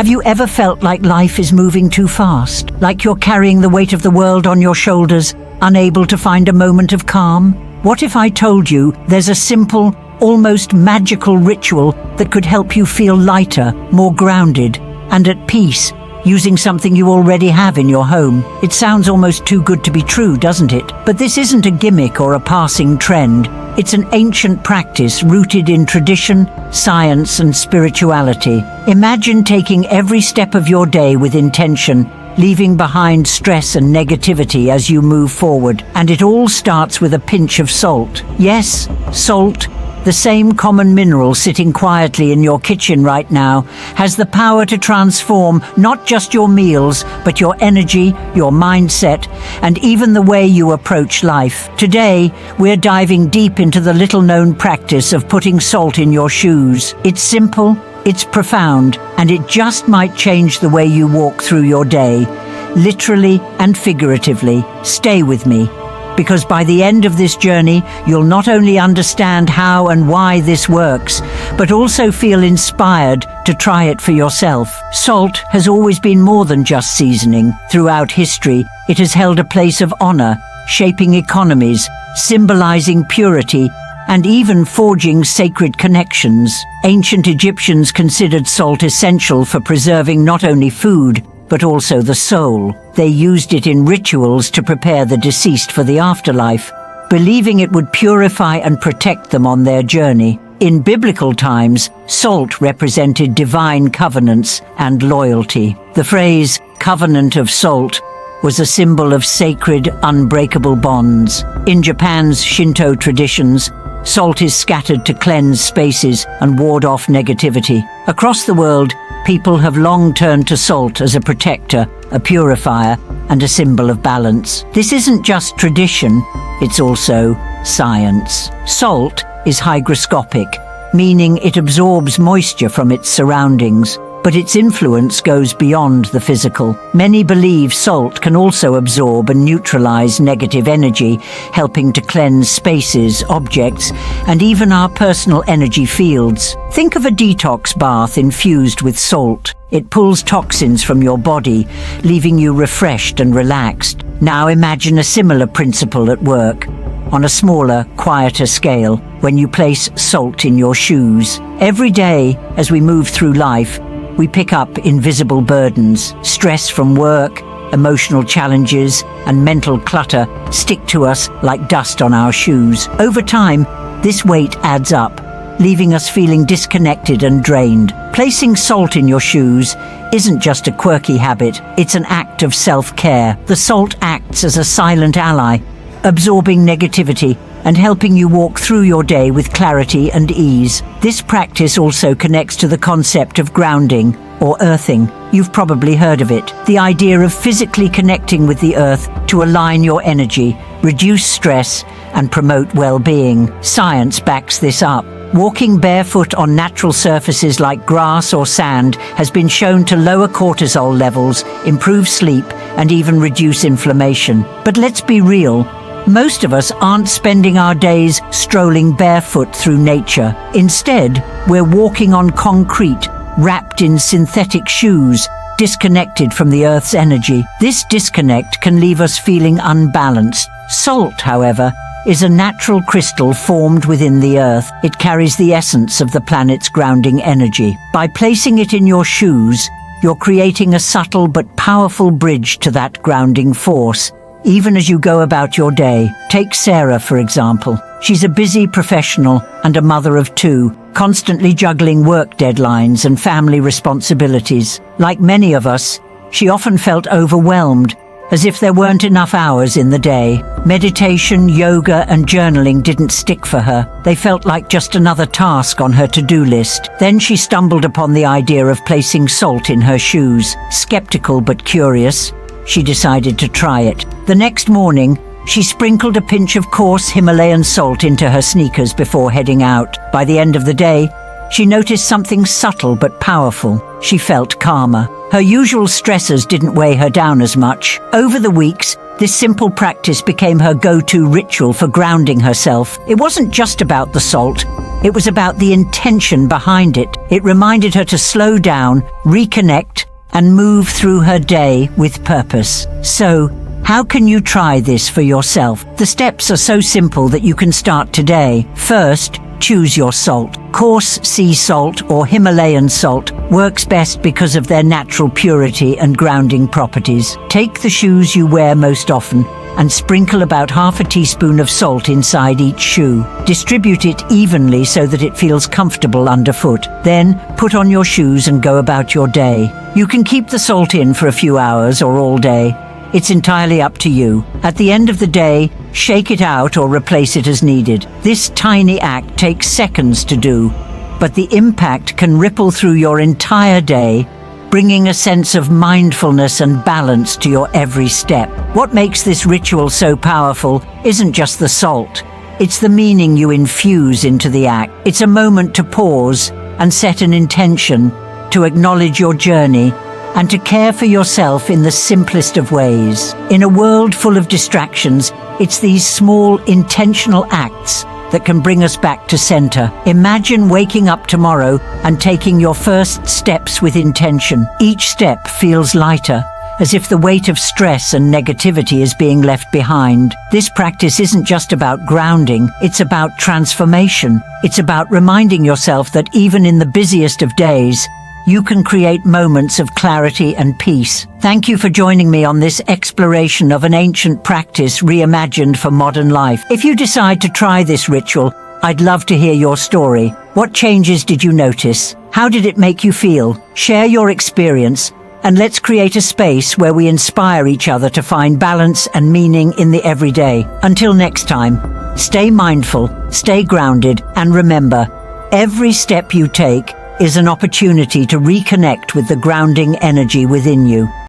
Have you ever felt like life is moving too fast? Like you're carrying the weight of the world on your shoulders, unable to find a moment of calm? What if I told you there's a simple, almost magical ritual that could help you feel lighter, more grounded, and at peace, using something you already have in your home? It sounds almost too good to be true, doesn't it? But this isn't a gimmick or a passing trend. It's an ancient practice rooted in tradition, science, and spirituality. Imagine taking every step of your day with intention, leaving behind stress and negativity as you move forward. And it all starts with a pinch of salt. Yes, salt, the same common mineral sitting quietly in your kitchen right now, has the power to transform not just your meals, but your energy, your mindset, and even the way you approach life. Today, we're diving deep into the little-known practice of putting salt in your shoes. It's simple, it's profound, and it just might change the way you walk through your day, literally and figuratively. Stay with me, because by the end of this journey, you'll not only understand how and why this works, but also feel inspired to try it for yourself. Salt has always been more than just seasoning. Throughout history, it has held a place of honor, shaping economies, symbolizing purity, and even forging sacred connections. Ancient Egyptians considered salt essential for preserving not only food, but also the soul. They used it in rituals to prepare the deceased for the afterlife, believing it would purify and protect them on their journey. In biblical times, salt represented divine covenants and loyalty. The phrase, "covenant of salt," was a symbol of sacred, unbreakable bonds. In Japan's Shinto traditions, salt is scattered to cleanse spaces and ward off negativity. Across the world, people have long turned to salt as a protector, a purifier, and a symbol of balance. This isn't just tradition, it's also science. Salt is hygroscopic, meaning it absorbs moisture from its surroundings, but its influence goes beyond the physical. Many believe salt can also absorb and neutralize negative energy, helping to cleanse spaces, objects, and even our personal energy fields. Think of a detox bath infused with salt. It pulls toxins from your body, leaving you refreshed and relaxed. Now imagine a similar principle at work, on a smaller, quieter scale, when you place salt in your shoes. Every day, as we move through life, we pick up invisible burdens. Stress from work, emotional challenges, and mental clutter stick to us like dust on our shoes. Over time, this weight adds up, leaving us feeling disconnected and drained. Placing salt in your shoes isn't just a quirky habit, it's an act of self-care. The salt acts as a silent ally, absorbing negativity and helping you walk through your day with clarity and ease. This practice also connects to the concept of grounding, or earthing. You've probably heard of it. The idea of physically connecting with the earth to align your energy, reduce stress, and promote well-being. Science backs this up. Walking barefoot on natural surfaces like grass or sand has been shown to lower cortisol levels, improve sleep, and even reduce inflammation. But let's be real, most of us aren't spending our days strolling barefoot through nature. Instead, we're walking on concrete, wrapped in synthetic shoes, disconnected from the Earth's energy. This disconnect can leave us feeling unbalanced. Salt, however, is a natural crystal formed within the Earth. It carries the essence of the planet's grounding energy. By placing it in your shoes, you're creating a subtle but powerful bridge to that grounding force, even as you go about your day. Take Sarah, for example. She's a busy professional and a mother of two, constantly juggling work deadlines and family responsibilities. Like many of us, she often felt overwhelmed, as if there weren't enough hours in the day. Meditation, yoga, and journaling didn't stick for her. They felt like just another task on her to-do list. Then she stumbled upon the idea of placing salt in her shoes. Skeptical but curious, she decided to try it. The next morning, she sprinkled a pinch of coarse Himalayan salt into her sneakers before heading out. By the end of the day, she noticed something subtle but powerful. She felt calmer. Her usual stressors didn't weigh her down as much. Over the weeks, This simple practice became her go-to ritual for grounding herself. It wasn't just about the salt, it was about the intention behind it. It reminded her to slow down, reconnect, and move through her day with purpose. So, how can you try this for yourself? The steps are so simple that you can start today. First, choose your salt. Coarse sea salt or Himalayan salt works best because of their natural purity and grounding properties. Take the shoes you wear most often and sprinkle about half a teaspoon of salt inside each shoe. Distribute it evenly so that it feels comfortable underfoot. Then put on your shoes and go about your day. You can keep the salt in for a few hours or all day. It's entirely up to you. At the end of the day, shake it out or replace it as needed. This tiny act takes seconds to do, but the impact can ripple through your entire day, bringing a sense of mindfulness and balance to your every step. What makes this ritual so powerful isn't just the salt. It's the meaning you infuse into the act. It's a moment to pause and set an intention, to acknowledge your journey, and to care for yourself in the simplest of ways. In a world full of distractions, it's these small, intentional acts that can bring us back to center. Imagine waking up tomorrow and taking your first steps with intention. Each step feels lighter, as if the weight of stress and negativity is being left behind. This practice isn't just about grounding, it's about transformation. It's about reminding yourself that even in the busiest of days, you can create moments of clarity and peace. Thank you for joining me on this exploration of an ancient practice reimagined for modern life. If you decide to try this ritual, I'd love to hear your story. What changes did you notice? How did it make you feel? Share your experience, and let's create a space where we inspire each other to find balance and meaning in the everyday. Until next time, stay mindful, stay grounded, and remember, every step you take is an opportunity to reconnect with the grounding energy within you.